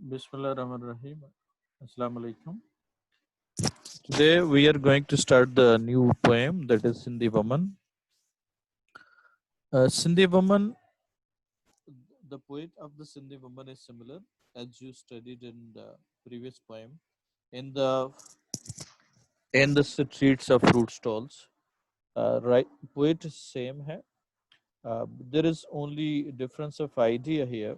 Bismillah Rahman Rahim. Assalamu alaikum. Today we are going to start the new poem, that is Sindhi Woman. Sindhi Woman, the poet of the Sindhi Woman is similar as you studied in the previous poem. In the streets of fruit stalls, right? Poet is same hai. There is only difference of idea here.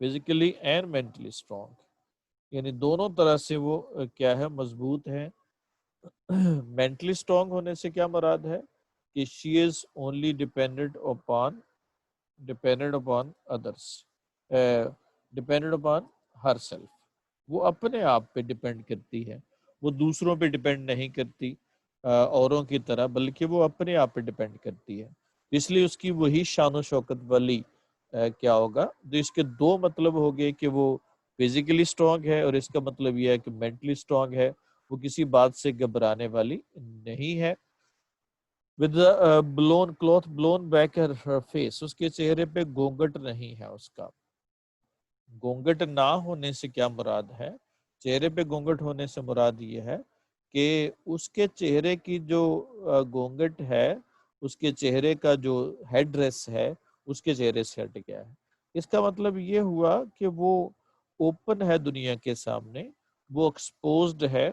Physically and mentally strong, یعنی دونوں طرح سے وہ کیا ہے مضبوط ہے۔ Mentally strong ہونے سے کیا مراد ہے کہ she is only dependent upon others, dependent upon herself, وہ اپنے آپ پہ ڈپینڈ کرتی ہے، وہ دوسروں پہ ڈپینڈ نہیں کرتی اوروں کی طرح، بلکہ وہ اپنے آپ پہ ڈپینڈ کرتی ہے۔ اس لیے اس کی وہی شان و شوکت والی کیا ہوگا، جو اس کے دو مطلب ہو گئے کہ وہ فزیکلی اسٹرانگ ہے، اور اس کا مطلب یہ ہے کہ مینٹلی اسٹرانگ ہے، وہ کسی بات سے گھبرانے والی نہیں ہے۔ with the cloth blown back her face، اس کے چہرے پہ گونگٹ نہیں ہے اس کا۔ گونگٹ نہ ہونے سے کیا مراد ہے، چہرے پہ گونگٹ ہونے سے مراد یہ ہے کہ اس کے چہرے کی جو گونگٹ ہے، اس کے چہرے کا جو ہیڈ ڈریس ہے اس کے چہرے سے ہٹ گیا ہے۔ اس کا مطلب یہ ہوا کہ وہ اوپن ہے دنیا کے سامنے، وہ ایکسپوزڈ ہے،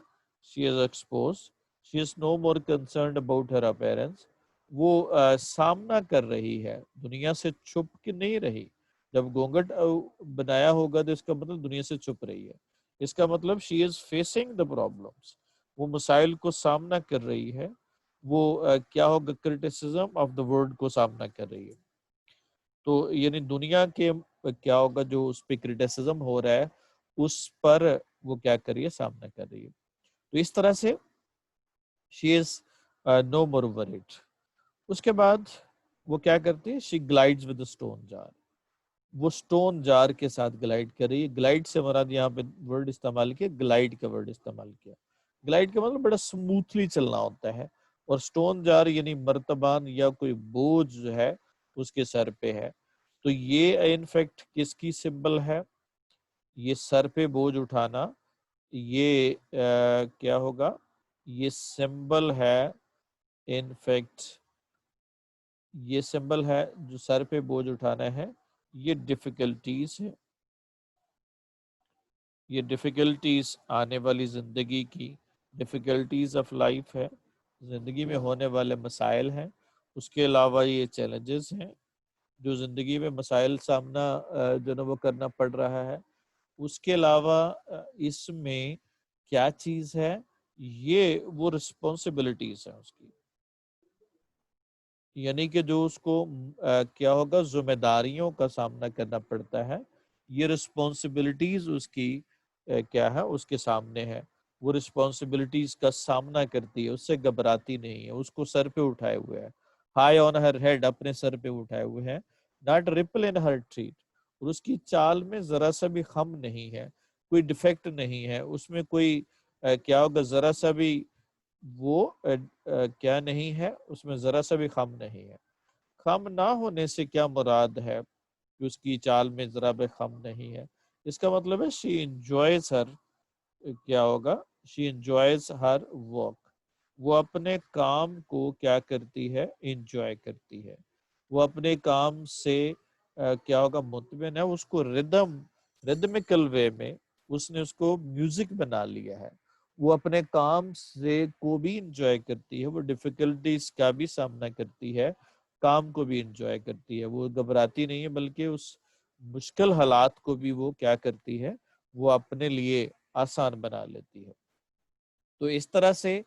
she is exposed, she is no more concerned about her appearance، وہ سامنا کر رہی ہے، دنیا سے چھپ کے نہیں رہی۔ جب گونگٹ بنایا ہوگا تو اس کا مطلب دنیا سے چھپ رہی ہے، اس کا مطلب she is facing the problems، وہ مسائل کو سامنا کر رہی ہے، وہ کیا ہوگا criticism of the world کو سامنا کر رہی ہے۔ تو یعنی دنیا کے کیا ہوگا جو اس پہ کرٹیسزم ہو رہا ہے اس پر وہ کیا کر رہی ہے، سامنا کر رہی ہے۔ تو اس طرح سے she is no more worried۔ اس کے بعد وہ کیا کرتی ہے، she glides with a stone jar، وہ سٹون جار کے ساتھ گلائڈ کر رہی ہے۔ گلائڈ سے مراد یہاں پہ ورڈ استعمال کیا، گلائڈ کا ورڈ استعمال کیا۔ گلائڈ کا مطلب بڑا سموتھلی چلنا ہوتا ہے، اور سٹون جار یعنی مرتبان یا کوئی بوجھ جو ہے اس کے سر پہ ہے۔ تو یہ انفیکٹ کس کی سمبل ہے، یہ سر پہ بوجھ اٹھانا، یہ کیا ہوگا، یہ سمبل ہے انفیکٹ، یہ سمبل ہے جو سر پہ بوجھ اٹھانا ہے، یہ ڈیفیکلٹیز ہے، یہ ڈیفیکلٹیز آنے والی زندگی کی، ڈیفیکلٹیز آف لائف ہے، زندگی میں ہونے والے مسائل ہیں۔ اس کے علاوہ یہ چیلنجز ہیں جو زندگی میں مسائل سامنا جو نا وہ کرنا پڑ رہا ہے۔ اس کے علاوہ اس میں کیا چیز ہے، یہ وہ رسپانسبلٹیز ہیں اس کی، یعنی کہ جو اس کو کیا ہوگا ذمہ داریوں کا سامنا کرنا پڑتا ہے، یہ رسپانسبلٹیز اس کی کیا ہے، اس کے سامنے ہے، وہ رسپانسبلٹیز کا سامنا کرتی ہے، اس سے گھبراتی نہیں ہے، اس کو سر پہ اٹھائے ہوئے ہے، ہائی آن ہر ہیڈ، اپنے سر پہ اٹھائے ہوئے ہیں، not ripple in her treat, اور اس کی چال میں ذرا سا بھی خم نہیں ہے، کوئی ڈیفیکٹ نہیں ہے، اس میں کوئی کیا ہوگا ذرا سا بھی وہ کیا نہیں ہے، اس میں ذرا سا بھی خم نہیں ہے۔ خم نہ ہونے سے کیا مراد ہے کہ اس کی چال میں ذرا بھی خم نہیں ہے، اس کا مطلب ہے she enjoys her کیا ہوگا، she enjoys her work، وہ اپنے کام کو کیا کرتی ہے، انجوائے کرتی ہے، وہ اپنے کام سے کیا ہوگا مطمئن ہے، اس کو ریدمیکل وے میں اس نے اس کو میوزک بنا لیا ہے، وہ اپنے کام سے کو بھی انجوائے کرتی ہے، وہ ڈیفیکلٹیز کا بھی سامنا کرتی ہے، کام کو بھی انجوائے کرتی ہے، وہ گھبراتی نہیں ہے، بلکہ اس مشکل حالات کو بھی وہ کیا کرتی ہے، وہ اپنے لیے آسان بنا لیتی ہے۔ تو اس طرح سے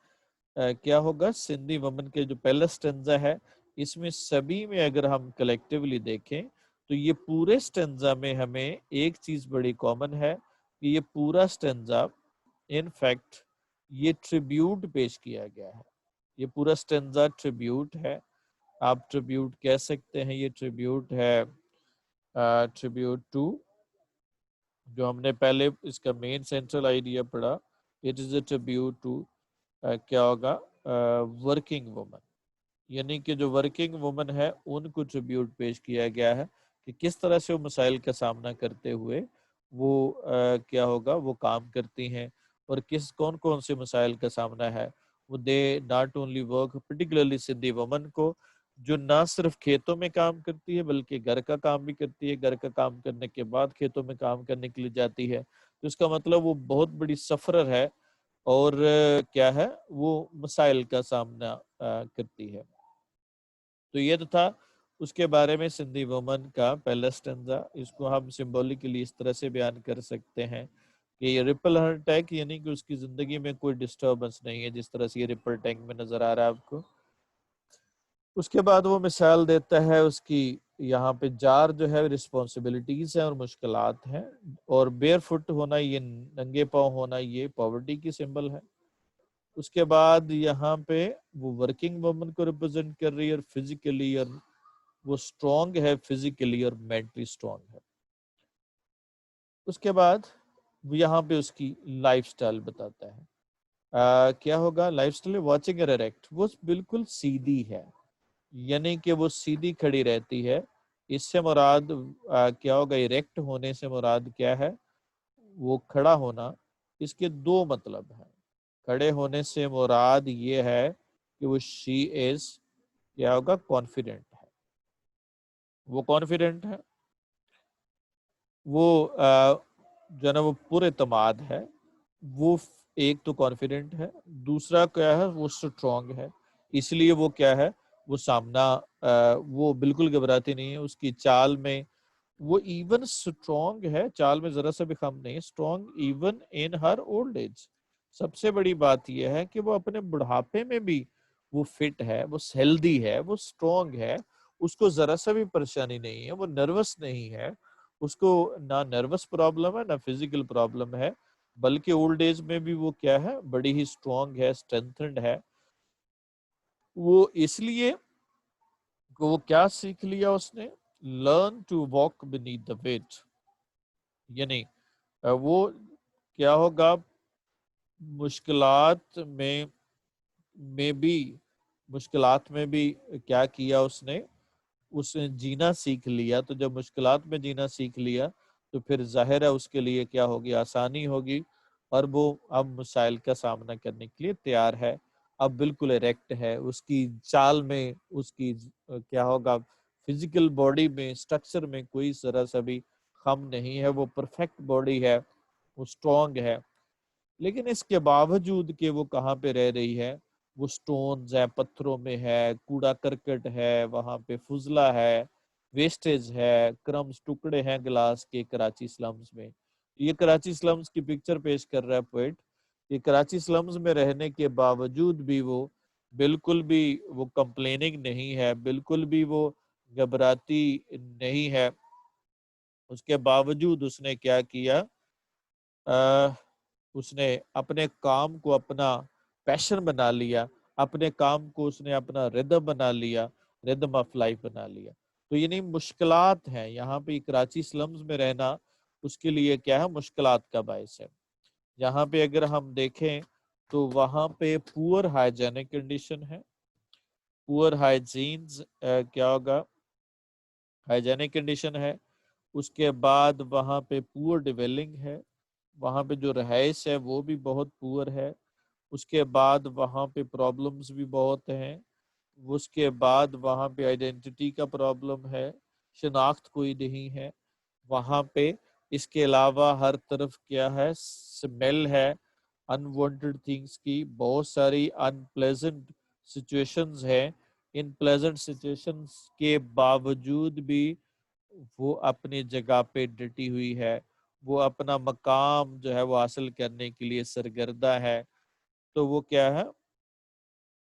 کیا ہوگا، سندھی ومن کے جو پہلا سٹنزا ہے، اس میں سبھی میں اگر ہم کلیکٹیولی دیکھیں تو یہ پورے سٹنزا میں ہمیں ایک چیز بڑی کامن ہے کہ یہ پورا سٹنزا ان فیکٹ یہ ٹریبیوٹ پیش کیا گیا ہے، یہ پورا سٹنزا ٹریبیوٹ ہے، آپ ٹریبیوٹ کہہ سکتے ہیں، یہ ٹریبیوٹ ہے ٹریبیوٹ ٹو، جو ہم نے پہلے اس کا مین سینٹرل آئیڈیا پڑھا، it is a tribute to کیا ہوگا ورکنگ وومن، یعنی کہ جو ورکنگ وومن ہے ان کو ٹریبیوٹ پیش کیا گیا ہے کہ کس طرح سے وہ مسائل کا سامنا کرتے ہوئے وہ کیا ہوگا وہ کام کرتی ہیں، اور کون کون سے مسائل کا سامنا ہے، وہ they not only work, particularly Sindhi women کو جو نہ صرف کھیتوں میں کام کرتی ہے بلکہ گھر کا کام بھی کرتی ہے، گھر کا کام کرنے کے بعد کھیتوں میں کام کرنے کے لیے جاتی ہے، تو اس کا مطلب وہ بہت بڑی سفرر ہے، اور کیا ہے وہ مسائل کا سامنا کرتی ہے۔ تو یہ تو تھا اس کے بارے میں سندھی وومن کا پہلا اسٹینزا، اس کو ہم سمبولکلی اس طرح سے بیان کر سکتے ہیں کہ یہ ریپل ہارٹ اٹیک، یعنی کہ اس کی زندگی میں کوئی ڈسٹربنس نہیں ہے، جس طرح سے یہ ریپل ٹینک میں نظر آ رہا ہے آپ کو۔ اس کے بعد وہ مثال دیتا ہے اس کی، یہاں پہ جار جو ہے رسپانسبلٹیز ہیں اور مشکلات ہیں، اور بیئر فٹ ہونا، یہ ننگے پاؤں ہونا، یہ پاورٹی کی سمبل ہے۔ اس کے بعد یہاں پہ وہ ورکنگ وومن کو ریپرزینٹ کر رہی ہے، اور فزیکلی اور وہ اسٹرانگ ہے، فزیکلی اور مینٹلی اسٹرانگ ہے۔ اس کے بعد یہاں پہ اس کی لائف سٹائل بتاتا ہے، کیا ہوگا لائف سٹائل، واچنگ اریکٹ، وہ بالکل سیدھی ہے، یعنی کہ وہ سیدھی کھڑی رہتی ہے۔ اس سے مراد کیا ہوگا، اریکٹ ہونے سے مراد کیا ہے، وہ کھڑا ہونا۔ اس کے دو مطلب ہیں۔ کھڑے ہونے سے مراد یہ ہے کہ وہ شی از کیا ہوگا، کانفیڈنٹ ہے، وہ کانفیڈنٹ ہے، وہ جو ہے نا وہ پر اعتماد ہے، وہ ایک تو کانفیڈنٹ ہے، دوسرا کیا ہے، وہ اسٹرانگ ہے۔ اس لیے وہ کیا ہے، وہ سامنا وہ بالکل گھبراتی نہیں ہے، اس کی چال میں وہ ایون اسٹرانگ ہے، چال میں ذرا سا بھی کم نہیں، strong even in her old age. سب سے بڑی بات یہ ہے کہ وہ اپنے بڑھاپے میں بھی وہ فٹ ہے، وہ ہیلدی ہے، وہ اسٹرانگ ہے، اس کو ذرا سا بھی پریشانی نہیں ہے، وہ نروس نہیں ہے، اس کو نہ نروس پرابلم ہے نہ فزیکل پرابلم ہے، بلکہ اولڈ ایج میں بھی وہ کیا ہے، بڑی ہی اسٹرانگ ہے، اسٹرینتھنڈ ہے۔ وہ اس لیے کہ وہ کیا سیکھ لیا اس نے، learn to walk beneath the weight، یعنی وہ کیا ہوگا، مشکلات میں بھی کیا کیا اس نے جینا سیکھ لیا۔ تو جب مشکلات میں جینا سیکھ لیا تو پھر ظاہر ہے اس کے لیے کیا ہوگی، آسانی ہوگی، اور وہ اب مسائل کا سامنا کرنے کے لیے تیار ہے، اب بالکل ایریکٹ ہے، اس کی چال میں، اس کی کیا ہوگا، فزیکل باڈی میں، سٹرکچر میں کوئی ذرا سا بھی خم نہیں ہے، وہ پرفیکٹ باڈی ہے، وہ اسٹرانگ ہے۔ لیکن اس کے باوجود کہ وہ کہاں پہ رہ رہی ہے، وہ سٹونز ہے، پتھروں میں ہے، کوڑا کرکٹ ہے، وہاں پہ فضلہ ہے، ویسٹیج ہے، کرمز ٹکڑے ہیں گلاس کے کراچی سلمز میں۔ یہ کراچی سلمز کی پکچر پیش کر رہا ہے پوئٹ، کہ کراچی سلمز میں رہنے کے باوجود بھی وہ بالکل بھی وہ کمپلیننگ نہیں ہے، بالکل بھی وہ گھبراتی نہیں ہے۔ اس کے باوجود اس نے کیا کیا، اس نے اپنے کام کو اپنا پیشن بنا لیا، اپنے کام کو اس نے اپنا ردم بنا لیا، ردم آف لائف بنا لیا۔ تو یعنی مشکلات ہیں یہاں پہ، کراچی سلمز میں رہنا اس کے لیے کیا ہے، مشکلات کا باعث ہے۔ یہاں پہ اگر ہم دیکھیں تو وہاں پہ پور ہائیجینک کنڈیشن ہے، پور ہائیجینز کیا ہوگا، ہائیجینک کنڈیشن ہے۔ اس کے بعد وہاں پہ پور ڈیولنگ ہے، وہاں پہ جو رہائش ہے وہ بھی بہت پور ہے۔ اس کے بعد وہاں پہ پرابلمز بھی بہت ہیں۔ اس کے بعد وہاں پہ آئیڈینٹی کا پرابلم ہے، شناخت کوئی نہیں ہے وہاں پہ۔ اس کے علاوہ ہر طرف کیا ہے، سمیل ہے انوانٹڈ تھنگس کی، بہت ساری ان پلیزنٹ سچویشنز ہیں۔ ان پلیزنٹ سچویشنز کے باوجود بھی وہ اپنی جگہ پہ ڈٹی ہوئی ہے، وہ اپنا مقام جو ہے وہ حاصل کرنے کے لیے سرگردہ ہے۔ تو وہ کیا ہے،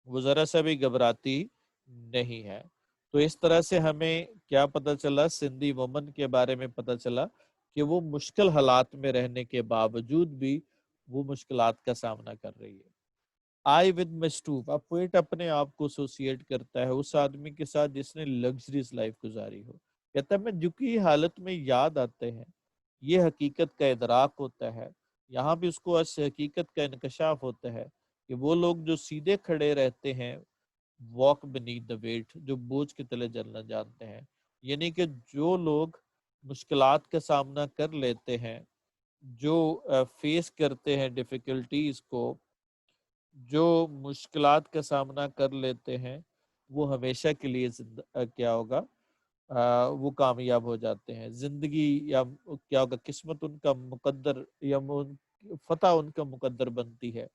وہ ذرا سا بھی گھبراتی نہیں ہے۔ تو اس طرح سے ہمیں کیا پتہ چلا، سندھی وومن کے بارے میں پتہ چلا کہ وہ مشکل حالات میں رہنے کے باوجود بھی وہ مشکلات کا سامنا کر رہی ہے۔ آئی ود مسٹوپ، اب پوئٹ اپنے آپ کو ایسوسیٹ کرتا ہے اس آدمی کے ساتھ جس نے لگژریز لائف گزاری ہو۔ کہتا ہے میں جھکی حالت میں یاد آتے ہیں، یہ حقیقت کا ادراک ہوتا ہے۔ یہاں بھی اس کو اس حقیقت کا انکشاف ہوتا ہے کہ وہ لوگ جو سیدھے کھڑے رہتے ہیں، واک beneath the weight، جو بوجھ کے تلے جلنا جانتے ہیں، یعنی کہ جو لوگ مشکلات کا سامنا کر لیتے ہیں، جو فیس کرتے ہیں ڈیفیکلٹیز کو، جو مشکلات کا سامنا کر لیتے ہیں، وہ ہمیشہ کے لیے کیا ہوگا، وہ کامیاب ہو جاتے ہیں زندگی، یا کیا ہوگا، قسمت ان کا مقدر، یا فتح ان کا مقدر بنتی ہے۔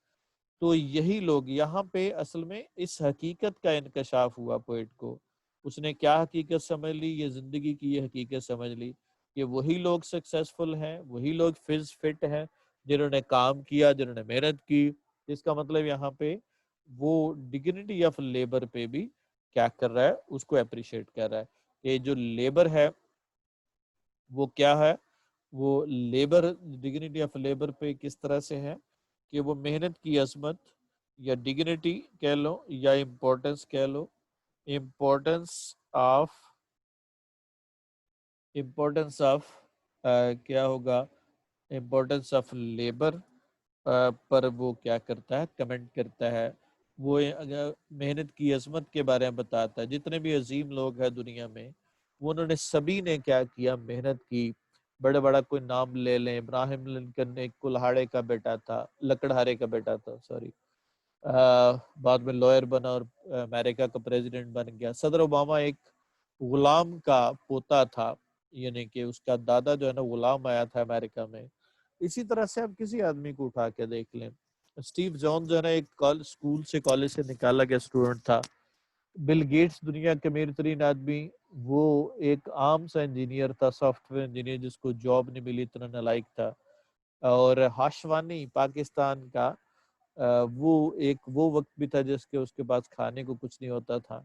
تو یہی لوگ یہاں پہ اصل میں اس حقیقت کا انکشاف ہوا پوئٹ کو اس نے کیا حقیقت سمجھ لی؟ یہ زندگی کی یہ حقیقت سمجھ لی کہ وہی لوگ سکسیسفل ہیں، وہی لوگ فٹ ہیں جنہوں نے کام کیا، جنہوں نے محنت کی. اس کا مطلب یہاں پہ وہ ڈگنیٹی آف لیبر پہ بھی کیا کر رہا ہے؟ اس کو اپریشیٹ کر رہا ہے کہ جو لیبر ہے وہ کیا ہے، وہ لیبر ڈگنیٹی آف لیبر پہ کس طرح سے ہے کہ وہ محنت کی عظمت یا ڈگنیٹی کہہ لو یا امپورٹنس کہہ لو، امپورٹنس آف کیا ہوگا، امپورٹنس آف لیبر پر وہ کیا کرتا ہے؟ کمنٹ کرتا ہے. وہ اگر محنت کی عظمت کے بارے میں بتاتا ہے. جتنے بھی عظیم لوگ ہیں دنیا میں، وہ انہوں نے سبھی نے کیا کیا؟ محنت کی. بڑے بڑا کوئی نام لے لیں، ابراہیم لنکن ایک کلہاڑے کا بیٹا تھا، لکڑہارے کا بیٹا تھا، سوری، بعد میں لوئر بنا اور امریکہ کا پریزیڈنٹ بن گیا. صدر اوباما ایک غلام کا پوتا تھا، یعنی کہ اس کا دادا جو ہے نا غلام آیا تھا امریکہ میں. اسی طرح سے آپ کسی آدمی کو اٹھا کے دیکھ لیں. اسٹیو جان جو ہے نا ایک اسکول سے کالج سے نکالا گیا اسٹوڈنٹ تھا. بل گیٹس دنیا کے امیر ترین آدمی، وہ ایک عام سا انجینئر تھا، سافٹ ویئر انجینئر، جس کو جاب نہیں ملی، اتنا نالائق تھا. اور ہاشوانی پاکستان کا وہ ایک وہ وقت بھی تھا جس کے اس کے پاس کھانے کو کچھ نہیں ہوتا تھا.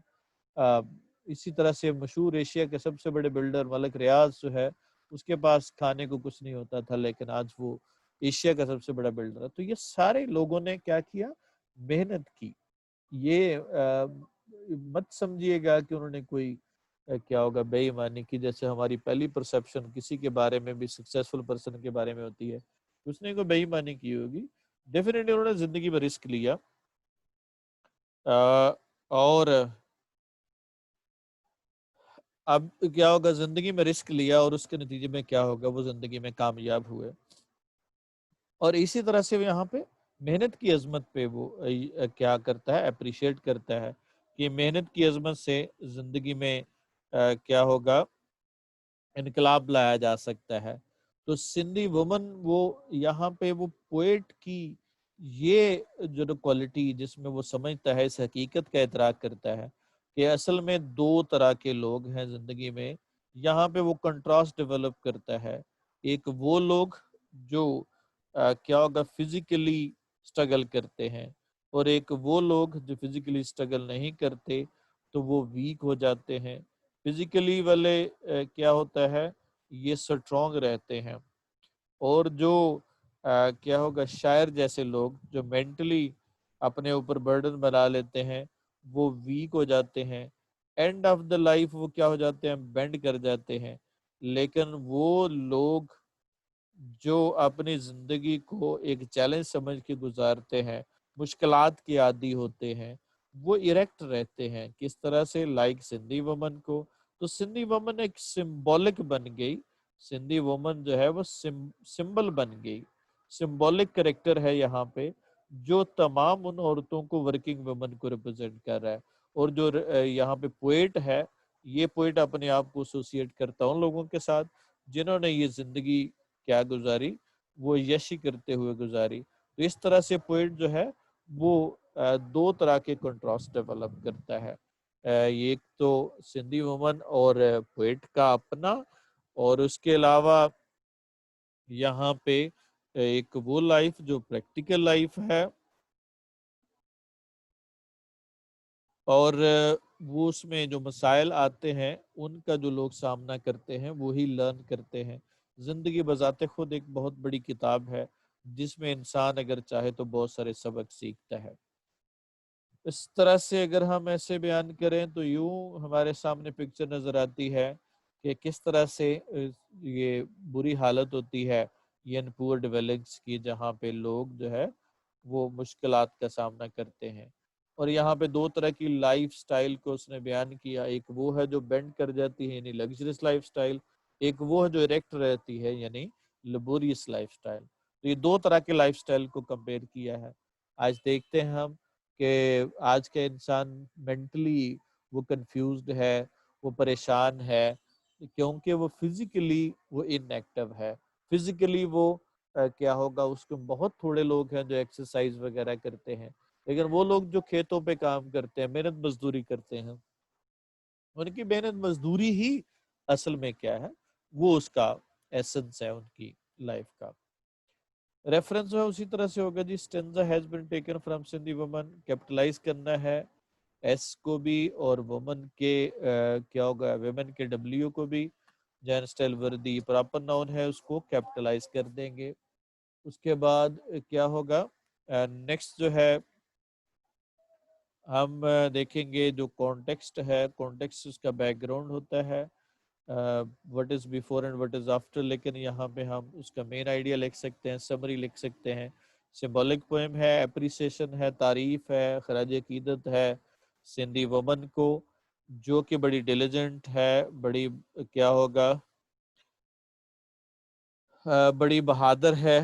اسی طرح سے مشہور ایشیا کے سب سے بڑے بلڈر ملک ریاض جو ہے، اس کے پاس کھانے کو کچھ نہیں ہوتا تھا، لیکن آج وہ ایشیا کا سب سے بڑا بلڈر ہے. تو یہ سارے لوگوں نے کیا کیا؟ محنت کی. یہ مت سمجھیے گا کہ انہوں نے کوئی کیا ہوگا بے ایمانی کی، جیسے ہماری پہلی پرسپشن کسی کے بارے میں بھی، سکسیسفل پرسن کے بارے میں ہوتی ہے، اس نے کوئی بے ایمانی کی ہوگی. ڈیفینیٹلی انہوں نے زندگی میں رسک لیا، اور اب کیا ہوگا؟ زندگی میں رسک لیا اور اس کے نتیجے میں کیا ہوگا؟ وہ زندگی میں کامیاب ہوئے. اور اسی طرح سے یہاں پہ محنت کی عظمت پہ وہ کیا کرتا ہے؟ اپریشیٹ کرتا ہے کہ محنت کی عظمت سے زندگی میں کیا ہوگا؟ انقلاب لایا جا سکتا ہے. تو سندھی وومن وہ یہاں پہ وہ پوئٹ کی یہ جو کوالٹی جس میں وہ سمجھتا ہے، اس حقیقت کا ادراک کرتا ہے کہ اصل میں دو طرح کے لوگ ہیں زندگی میں. یہاں پہ وہ کنٹراسٹ ڈیولپ کرتا ہے. ایک وہ لوگ جو کیا ہوگا؟ فزیکلی سٹرگل کرتے ہیں، اور ایک وہ لوگ جو فزیکلی سٹرگل نہیں کرتے تو وہ ویک ہو جاتے ہیں. فزیکلی والے کیا ہوتا ہے؟ یہ سٹرونگ رہتے ہیں. اور جو کیا ہوگا؟ شاعر جیسے لوگ جو مینٹلی اپنے اوپر برڈن بنا لیتے ہیں، وہ ویک ہو جاتے ہیں. اینڈ آف دا لائف وہ کیا ہو جاتے ہیں؟ بینڈ کر جاتے ہیں. لیکن وہ لوگ جو اپنی زندگی کو ایک چیلنج سمجھ کے گزارتے ہیں، مشکلات کے عادی ہوتے ہیں، وہ ایریکٹ رہتے ہیں. کس طرح سے؟ لائک سندھی وومن کو. تو سندھی وومن ایک سمبولک بن گئی. سندھی وومن جو ہے وہ سمبل بن گئی، سمبولک کریکٹر ہے یہاں پہ، جو تمام ان عورتوں کو، ورکنگ وومن کو ریپرزینٹ کر رہا ہے. اور جو یہاں پہ پوئٹ ہے، یہ پوئٹ اپنے آپ کو ایسوسیٹ کرتا ہے ان لوگوں کے ساتھ جنہوں نے یہ زندگی کیا گزاری؟ وہ یشی کرتے ہوئے گزاری. تو اس طرح سے پوئٹ جو ہے وہ دو طرح کے کنٹراسٹ ڈیولپ کرتا ہے. ایک تو سندھی وومن اور پوئٹ کا اپنا، اور اس کے علاوہ یہاں پہ ایک وہ لائف جو پریکٹیکل لائف ہے، اور وہ اس میں جو مسائل آتے ہیں ان کا جو لوگ سامنا کرتے ہیں وہی لرن کرتے ہیں. زندگی بذات خود ایک بہت بڑی کتاب ہے جس میں انسان اگر چاہے تو بہت سارے سبق سیکھتا ہے. اس طرح سے اگر ہم ایسے بیان کریں تو یوں ہمارے سامنے پکچر نظر آتی ہے کہ کس طرح سے یہ بری حالت ہوتی ہے ان پور ڈویلنگس کی، جہاں پہ لوگ جو ہے وہ مشکلات کا سامنا کرتے ہیں. اور یہاں پہ دو طرح کی لائف سٹائل کو اس نے بیان کیا. ایک وہ ہے جو بینڈ کر جاتی ہے یعنی لگژریس لائف سٹائل، ایک وہ ہے جو ایریکٹ رہتی ہے یعنی لیبوریس لائف سٹائل. تو یہ دو طرح کے لائف سٹائل کو کمپیئر کیا ہے. آج دیکھتے ہیں ہم کہ آج کا انسان مینٹلی وہ کنفیوزڈ ہے، وہ پریشان ہے، کیونکہ وہ فزیکلی وہ ان ایکٹیو ہے. فزیکلی وہ کیا ہوگا؟ اس کو بہت تھوڑے لوگ ہیں جو ایکسرسائز وغیرہ کرتے ہیں، لیکن وہ لوگ جو کھیتوں پہ کام کرتے ہیں، محنت مزدوری کرتے ہیں، ان کی محنت مزدوری ہی اصل میں کیا ہے، وہ اس کا ایسنس ہے ان کی لائف کا. ریفرنس جو ہے اسی طرح سے ہوگا جی. Stanza has been taken from Sindhi woman, capitalize کرنا ہے ایس کو بھی اور وومن کے کیا ہوگا ویمن کے ڈبلیو کو بھی. جین اسٹائل وردی پراپر ناؤن ہے اس کو کیپٹلائز کر دیں گے. اس کے بعد کیا ہوگا نیکسٹ جو ہے ہم دیکھیں گے جو کانٹیکسٹ ہے، کانٹیکسٹ اس کا بیک گراؤنڈ ہوتا ہے what is before and what is after, لیکن یہاں پہ ہم اس کا مین آئیڈیا لکھ سکتے ہیں، سمری لکھ سکتے ہیں. سمبولک پوئم ہے، اپریسیشن ہے، تعریف ہے، خراج عقیدت ہے سندھی وومن کو جو کہ بڑی ڈیلیجنٹ ہے، بڑی کیا ہوگا بڑی بہادر ہے،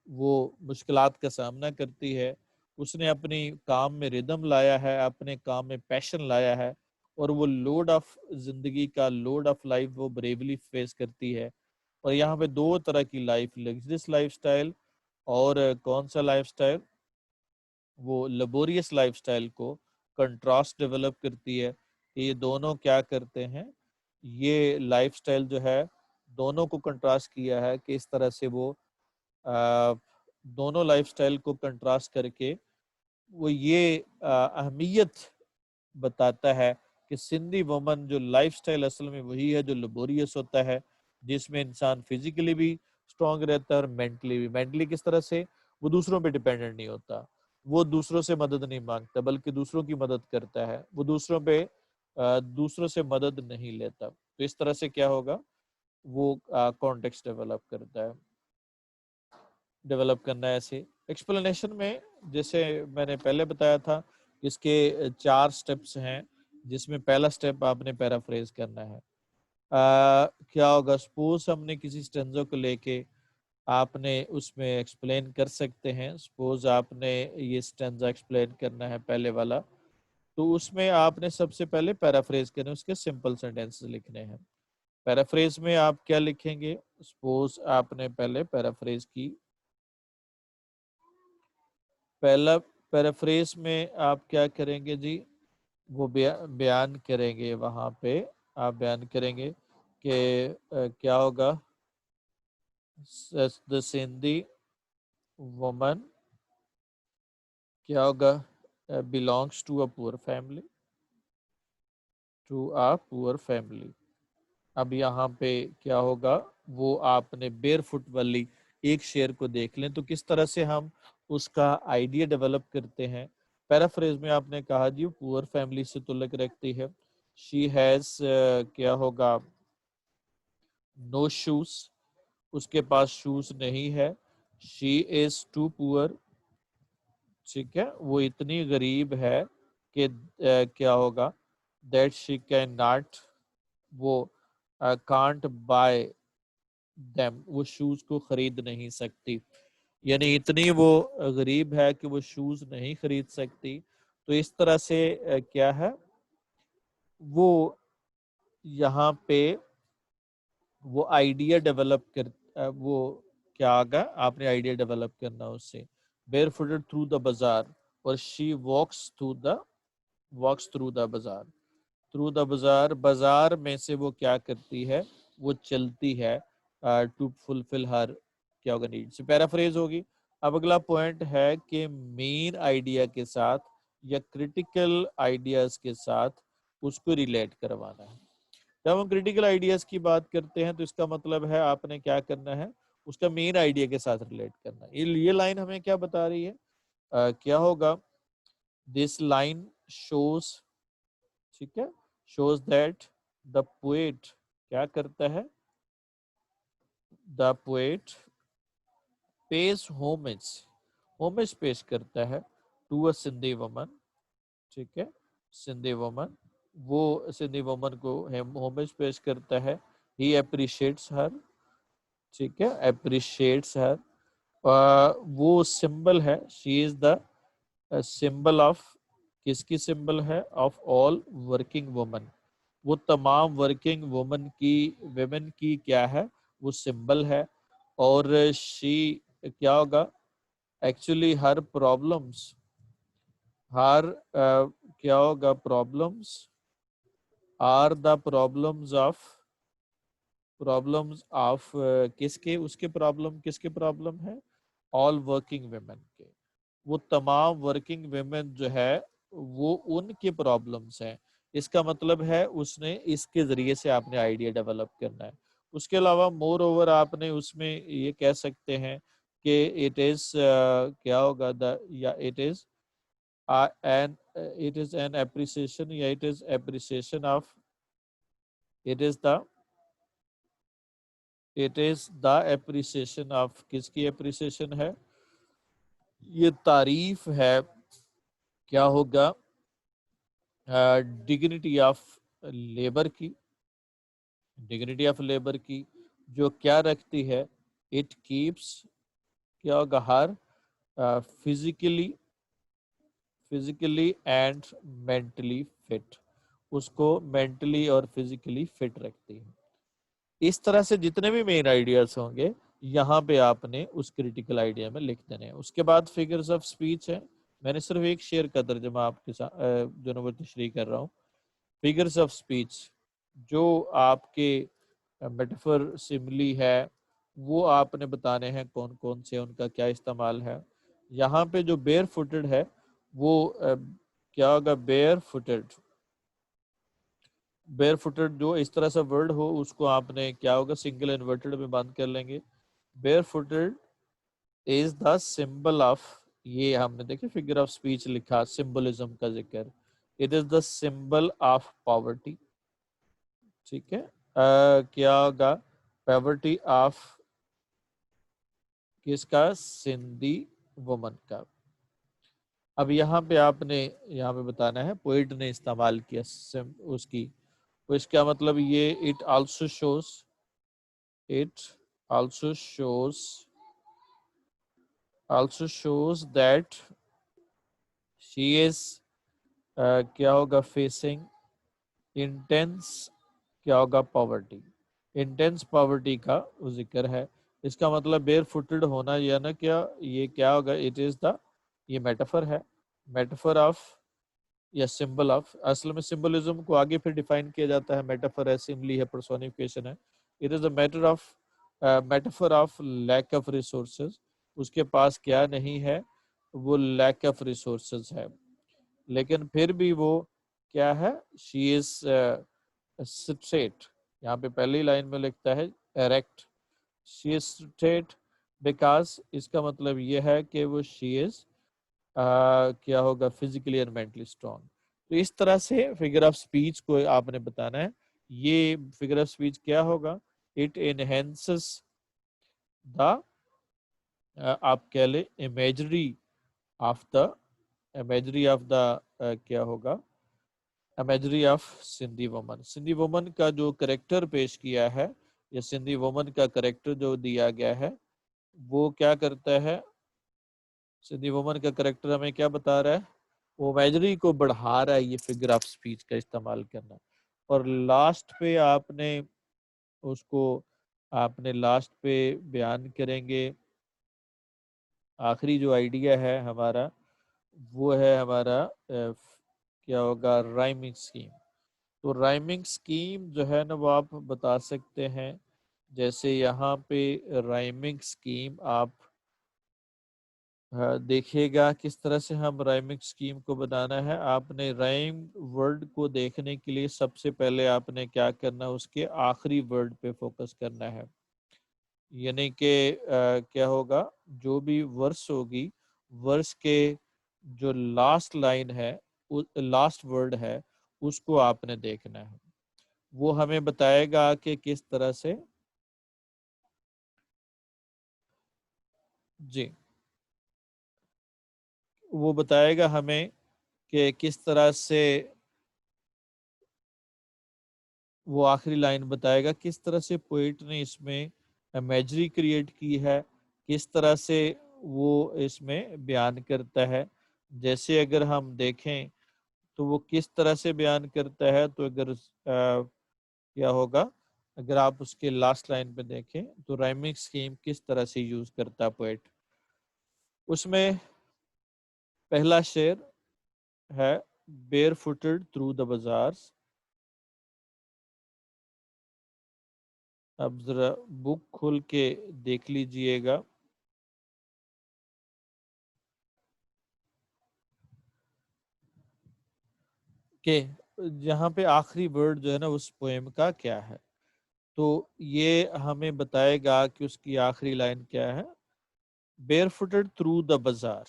وہ مشکلات کا سامنا کرتی ہے. اس نے اپنی کام میں ردم لایا ہے، اپنے کام میں پیشن لایا ہے، اور وہ لوڈ آف زندگی کا لوڈ آف لائف وہ بریولی فیس کرتی ہے. اور یہاں پہ دو طرح کی لائف، لگژریس لائف سٹائل اور کون سا لائف سٹائل، وہ لیبوریس لائف سٹائل کو کنٹراسٹ ڈیولپ کرتی ہے کہ یہ دونوں کیا کرتے ہیں. یہ لائف سٹائل جو ہے دونوں کو کنٹراسٹ کیا ہے کہ اس طرح سے وہ دونوں لائف سٹائل کو کنٹراسٹ کر کے وہ یہ اہمیت بتاتا ہے کہ سندھی وومن جو لائف سٹائل اصل میں وہی ہے جو لیبوریس ہوتا ہے، جس میں انسان فزیکلی بھی اسٹرانگ رہتا ہے اور مینٹلی بھی. مینٹلی کس طرح سے، وہ دوسروں پہ ڈیپینڈنٹ نہیں ہوتا، وہ دوسروں سے مدد نہیں مانگتا بلکہ دوسروں کی مدد کرتا ہے، وہ دوسروں سے مدد نہیں لیتا. تو اس طرح سے کیا ہوگا وہ کانٹیکسٹ ڈیولپ کرنا ہے. ایسے ایکسپلینیشن میں جیسے میں نے پہلے بتایا تھا اس کے 4 سٹیپس ہیں، جس میں پہلا سٹیپ آپ نے پیرافریز کرنا ہے. کیا ہوگا، سپوز ہم نے کسی سٹینزا کو لے کے آپ نے اس میں ایکسپلین کر سکتے ہیں. سپوز آپ نے یہ سٹینزا ایکسپلین کرنا ہے پہلے والا، تو اس میں آپ نے سب سے پہلے پیرافریز کرنا ہے، اس کے سمپل سینٹینس لکھنے ہیں. پیرافریز میں آپ کیا لکھیں گے، سپوز آپ نے پہلے پیرافریز کی، پہلا پیرافریز میں آپ کیا کریں گے جی، وہ بیان کریں گے. وہاں پہ آپ بیان کریں گے کہ کیا ہوگا the Sindhi woman کیا ہوگا belongs to a poor family. اب یہاں پہ کیا ہوگا، وہ آپ نے بیئر فٹ والی ایک شعر کو دیکھ لیں تو کس طرح سے ہم اس کا آئیڈیا ڈیولپ کرتے ہیں. پیرافریز میں آپ نے کہا جی پور فیملی سے تعلق رکھتی ہے. شی ہیز کیا ہوگا نو شوز، اس کے پاس شوز نہیں ہے. شی از ٹو پور، ٹھیک ہے، وہ اتنی غریب ہے کہ کیا ہوگا دیٹ شی کین ناٹ، وہ کانٹ بائی دیم، وہ شوز کو خرید نہیں سکتی. یعنی اتنی وہ غریب ہے کہ وہ شوز نہیں خرید سکتی. تو اس طرح سے کیا ہے وہ یہاں پہ وہ آئیڈیا ڈیولپ کر وہ کیا آگا آپ نے آئیڈیا ڈیولپ کرنا اس سے. بیئر فوٹڈ تھرو دا بازار، اور شی واکس تھرو دا بازار، بازار میں سے وہ کیا کرتی ہے، وہ چلتی ہے ٹو فلفل ہر کیا ہوگا نیڈس. پیرافریز ہوگی. اب اگلا پوائنٹ ہے کہ مین آئیڈیا کے ساتھ یا کریٹیکل آئیڈیاز کے ساتھ اس کو ریلیٹ کروانا ہے. جب ہم کریٹیکل آئیڈیاز کی بات کرتے ہیں تو اس کا مطلب ہے آپ نے کیا کرنا ہے، اس کا مین آئیڈیا کے ساتھ ریلیٹ کرنا ہے. یہ لائن ہمیں کیا بتا رہی ہے، کیا ہوگا دس لائن شوز، ٹھیک ہے، شوز دیٹ دا پوئٹ کیا کرتا ہے، دا پوئٹ پیز ہومج پیش کرتا ہے ٹو اے سندھی وومن، ٹھیک ہے، سندھی وومن، وہ سندھی وومن کو ہومج پیش کرتا ہے. ہی اپریشیٹس ہر، ٹھیک ہے، اپریشیٹس ہر، وہ سمبل ہے، شی از دا سمبل آف، کس کی سمبل ہے، آف آل ورکنگ وومن، وہ تمام ورکنگ ویمن کی کیا ہے، وہ سمبل ہے. اور شی کیا ہوگا ایکچولی ہر پرابلمس، ہر کیا ہوگا problems are the problems of کس کے، اس کے پرابلم، کس کے پرابلم ہے؟ all working women کے، وہ تمام ورکنگ ویمن جو ہے وہ ان کے پرابلمس ہیں. اس کا مطلب ہے اس نے اس کے ذریعے سے آپ نے آئیڈیا ڈیولپ کرنا ہے. اس کے علاوہ مور اوور آپ نے اس میں یہ کہہ سکتے ہیں کہ اٹ از کیا ہوگا یا it is an appreciation یا it is appreciation of it is the appreciation of کس کی appreciation ہے؟ یہ تعریف ہے، کیا ہوگا؟ ڈگنیٹی آف لیبر کی، ڈگنیٹی آف لیبر کی جو کیا رکھتی ہے؟ اٹ کیپس کیا ہوگا؟ ہر فزیکلی اینڈ مینٹلی فٹ، اس کو مینٹلی اور فزیکلی فٹ رکھتی ہے. اس طرح سے جتنے بھی مین آئیڈیاز ہوں گے یہاں پہ آپ نے اس کریٹیکل آئیڈیا میں لکھ دینے ہیں. اس کے بعد فگرز آف سپیچ ہے. میں نے صرف ایک شعر کا ترجمہ آپ کے ساتھ جو نا وہ تشریح کر رہا ہوں. فگرز آف سپیچ جو آپ کے میٹافر سملی ہے وہ آپ نے بتانے ہیں کون کون سے، ان کا کیا استعمال ہے. یہاں پہ جو بیئر فوٹڈ ہے وہ کیا ہوگا؟ بیئر فوٹڈ جو اس طرح سے ورڈ ہو اس کو آپ نے کیا ہوگا؟ سنگل انورٹڈ میں بند کر لیں گے. Barefooted is the symbol of, یہ ہم نے دیکھیں فگر آف سپیچ لکھا، سمبلزم کا ذکر. It is the symbol of poverty. ٹھیک ہے، کیا ہوگا؟ پاورٹی آف کس کا؟ سندھی وومن کا. اب یہاں پہ آپ نے یہاں پہ بتانا ہے پوئٹ نے استعمال کیا اس کی، تو اس کا مطلب یہ it also shows that she is کیا ہوگا؟ facing intense کیا ہوگا؟ poverty. انٹینس پاورٹی کا وہ ذکر ہے. اس کا مطلب بیئر فوٹڈ ہونا یا نا کیا، یہ کیا ہوگا؟ اٹ از دا، یہ میٹافر ہے، میٹافر آف یا سمبل آف. اصل میں سمبلزم کو آگے پھر ڈیفائن کیا جاتا ہے، میٹافر ہے، سملی ہے، پرسونیفیکیشن ہے. It is a metaphor of lack of resources. اس کے پاس کیا نہیں ہے؟ وہ لیک آف ریسورسز ہے. لیکن پھر بھی وہ کیا ہے؟ شی از اسٹریٹ. یہاں پہ پہلی لائن میں لکھتا ہے ایریکٹ. شی از اسٹریٹ بیکاز، اس کا مطلب یہ ہے کہ وہ شی از کیا ہوگا؟ Physically and mentally strong. تو اس طرح سے فگر آف سپیچ کو آپ نے بتانا ہے. یہ فگر آف سپیچ کیا ہوگا؟ اٹ انہینسز دا، آپ کہہ لیں امیجری آف دا کیا ہوگا؟ Imagery of Sindhi women. Sindhi women کا جو کریکٹر پیش کیا ہے یا سندھی وومن کا کریکٹر جو دیا گیا ہے وہ کیا کرتا ہے؟ سندھی وومن کا کریکٹر ہمیں کیا بتا رہا ہے؟ وہ امیجری کو بڑھا رہا ہے یہ فگر آف سپیچ کا استعمال کرنا. اور لاسٹ پہ آپ نے اس کو لاسٹ پہ بیان کریں گے. آخری جو آئیڈیا ہے ہمارا وہ ہے ہمارا کیا ہوگا؟ Rhyming scheme. تو رائمنگ سکیم جو ہے نا وہ آپ بتا سکتے ہیں. جیسے یہاں پہ رائمنگ سکیم آپ دیکھیے گا کس طرح سے ہم رائمنگ سکیم کو بنانا ہے. آپ نے رائم ورڈ کو دیکھنے کے لیے سب سے پہلے آپ نے کیا کرنا ہے؟ اس کے آخری ورڈ پہ فوکس کرنا ہے. یعنی کہ کیا ہوگا؟ جو بھی ورس ہوگی، ورس کے جو لاسٹ لائن ہے، لاسٹ ورڈ ہے، اس کو آپ نے دیکھنا ہے. وہ ہمیں بتائے گا کہ کس طرح سے، جی وہ بتائے گا ہمیں کہ کس طرح سے، وہ آخری لائن بتائے گا کس طرح سے پوئٹ نے اس میں امیجری کریٹ کی ہے، کس طرح سے وہ اس میں بیان کرتا ہے. جیسے اگر ہم دیکھیں تو وہ کس طرح سے بیان کرتا ہے، تو اگر کیا ہوگا؟ اگر آپ اس کے لاسٹ لائن پہ دیکھیں تو رائمنگ سکیم کس طرح سے یوز کرتا ہے پوئٹ. اس میں پہلا شعر ہے بیئر فوٹڈ تھرو دا بازارز. اب ذرا بک کھول کے دیکھ لیجئے گا کہ جہاں پہ آخری ورڈ جو ہے نا اس پوئم کا کیا ہے. تو یہ ہمیں بتائے گا کہ اس کی آخری لائن کیا ہے. بیئر فوٹڈ تھرو دا بازار.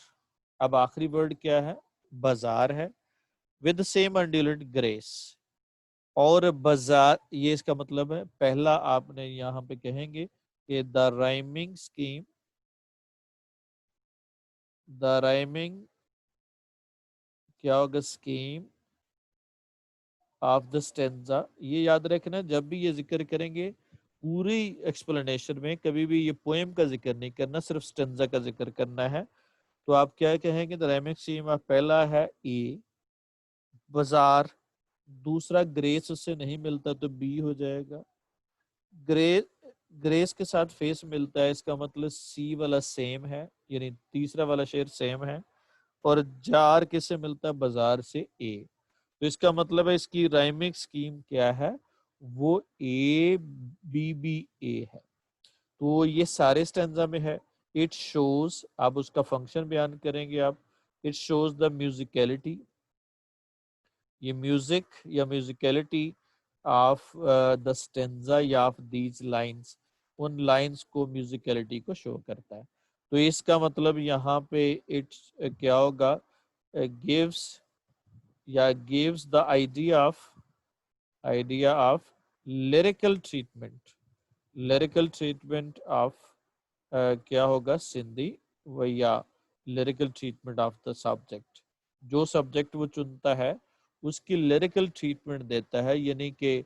اب آخری ورڈ کیا ہے؟ بازار ہے. With the same indolent grace. اور بازار یہ اس کا مطلب ہے. پہلا آپ نے یہاں پہ کہیں گے کہ دا رائمنگ اسکیم، دا رائمنگ کیا ہوگا؟ Scheme of the stanza. یہ یاد رکھنا جب بھی یہ ذکر کریں گے پوری ایکسپلینیشن میں کبھی بھی یہ پوئم کا ذکر نہیں کرنا، صرف اسٹینزا کا ذکر کرنا ہے. تو آپ کیا کہیں گے؟ دا رائمنگ اسکیم آف، پہلا ہے اے بازار، دوسرا گریس اس سے نہیں ملتا تو بی ہو جائے گا. گریس کے ساتھ فیس ملتا ہے، اس کا مطلب سی والا سیم ہے، یعنی تیسرا والا شعر سیم ہے. اور جار کس سے ملتا ہے؟ بازار سے اے. تو اس کا مطلب ہے اس کی رائمنگ سکیم کیا ہے؟ وہ اے بی بی اے ہے. تو یہ سارے سٹینزا میں ہے. اٹ شوز، آپ اس کا فنکشن بیان کریں گے آپ. اٹ شوز دا میوزیکلٹی، یہ میوزک یا میوزیکلٹی آف دا سٹینزا یا of these lines, in lines کو میوزیکلٹی کو شو کرتا ہے. تو اس کا مطلب یہاں پہ اٹ کیا ہوگا؟ gives یا gives the idea of lyrical treatment of کیا ہوگا؟ سندھی و یا lyrical treatment of the subject. جو سبجیکٹ وہ چنتا ہے اس کی lyrical treatment دیتا ہے، یعنی کہ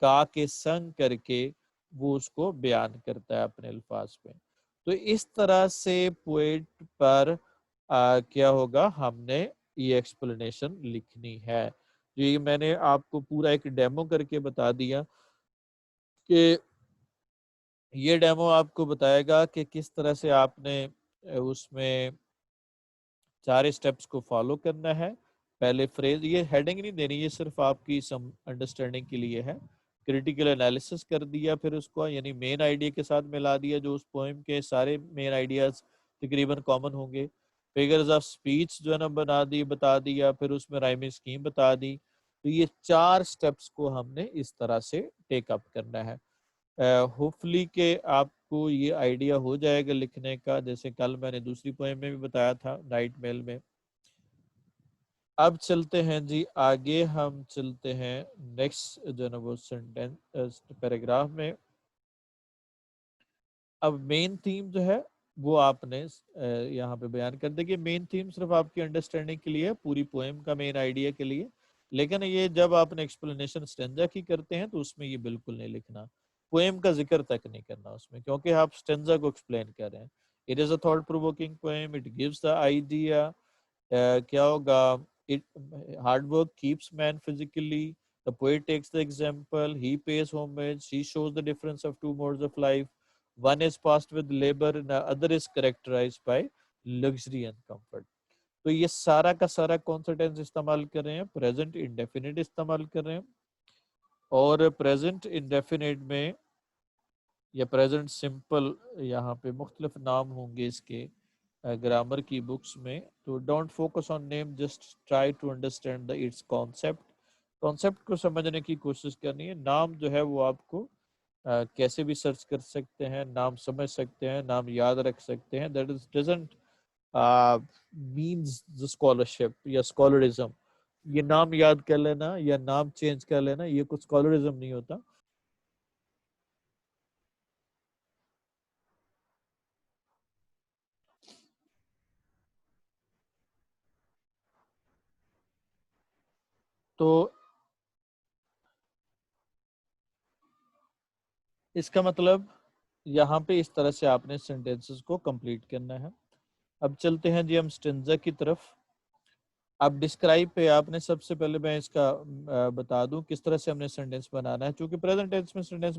گا کے سنگ کر کے وہ اس کو بیان کرتا ہے اپنے الفاظ پہ. تو اس طرح سے پوئٹ پر کیا ہوگا؟ ہم نے یہ ایکسپلینیشن لکھنی ہے. یہ میں نے آپ کو پورا ایک ڈیمو کر کے بتا دیا کہ یہ ڈیمو آپ کو بتائے گا کہ کس طرح سے آپ نے اس میں 4 اسٹیپس کو فالو کرنا ہے. پہلے فریز، یہ ہیڈنگ نہیں دینی، یہ صرف آپ کی سم انڈرسٹینڈنگ کے لیے ہے. کریٹیکل انالیسس کر دیا، پھر اس کو یعنی مین آئیڈیا کے ساتھ ملا دیا، جو اس پوئم کے سارے مین آئیڈیاز تقریباً کامن ہوں گے. فگرز آف سپیچ جو ہے نا بتا دیا، پھر اس میں رائمنگ اسکیم بتا دی. تو یہ 4 اسٹیپس کو ہم نے اس طرح سے ٹیک اپ کرنا ہے. ہوپفلی کہ آپ کو یہ آئیڈیا ہو جائے گا لکھنے کا، جیسے کل میں نے دوسری پوئم میں بھی بتایا تھا نائٹ میل میں. اب چلتے ہیں جی آگے، ہم چلتے ہیں نیکسٹ جو ہے نا وہ سینٹینس پیراگراف میں. اب مین تھیم جو ہے وہ آپ نے یہاں پہ بیان کر دے کہ مین تھیم صرف آپ کی انڈرسٹینڈنگ کے لیے، پوری پوئم کا مین آئیڈیا کے لیے. لیکن یہ جب آپ نے ایکسپلینیشن سٹینزا کی کرتے ہیں تو اس میں یہ بالکل نہیں لکھنا، پوئم کا ذکر تک نہیں کرنا اس میں، کیونکہ آپ سٹینزا کو ایکسپلین کر رہے ہیں. It is a thought provoking poem. It gives the idea. کیا ہوگا؟ hard work keeps man physically. The poet takes the example. He pays homage. He shows the difference of two modes of life. One is passed with labor and the other is characterized by luxury and comfort. تو یہ سارا کا سارا کون سا tennis استعمال کر رہے ہیں؟ پریزنٹ انڈیفینٹ استعمال کر رہے ہیں. اور پریزنٹ انڈیفینٹ میں یا پریزنٹ سمپل، یہاں پہ مختلف نام ہوں گے اس کے گرامر کی بکس میں. تو don't focus on name, just try to understand its concept کو سمجھنے کی کوشش کرنی ہے. نام جو ہے وہ آپ کو کیسے بھی سرچ کر سکتے ہیں، نام سمجھ سکتے ہیں، نام یاد رکھ سکتے ہیں. That is doesn't means the scholarship یا اسکالرزم. یہ نام یاد کر لینا یا نام چینج کر لینا یہ کچھ اسکالرزم نہیں ہوتا. تو اس کا مطلب یہاں پہ اس طرح سے آپ نے سینٹینسز کو کمپلیٹ کرنا ہے. اب چلتے ہیں جی ہم سٹینزا کی طرف. اب ڈسکرائب پہ آپ نے سب سے پہلے میں اس کا بتا دوں کس طرح سے ہم نے سینٹینس بنانا ہے. چونکہ پریزنٹ ٹینس میں سینٹینس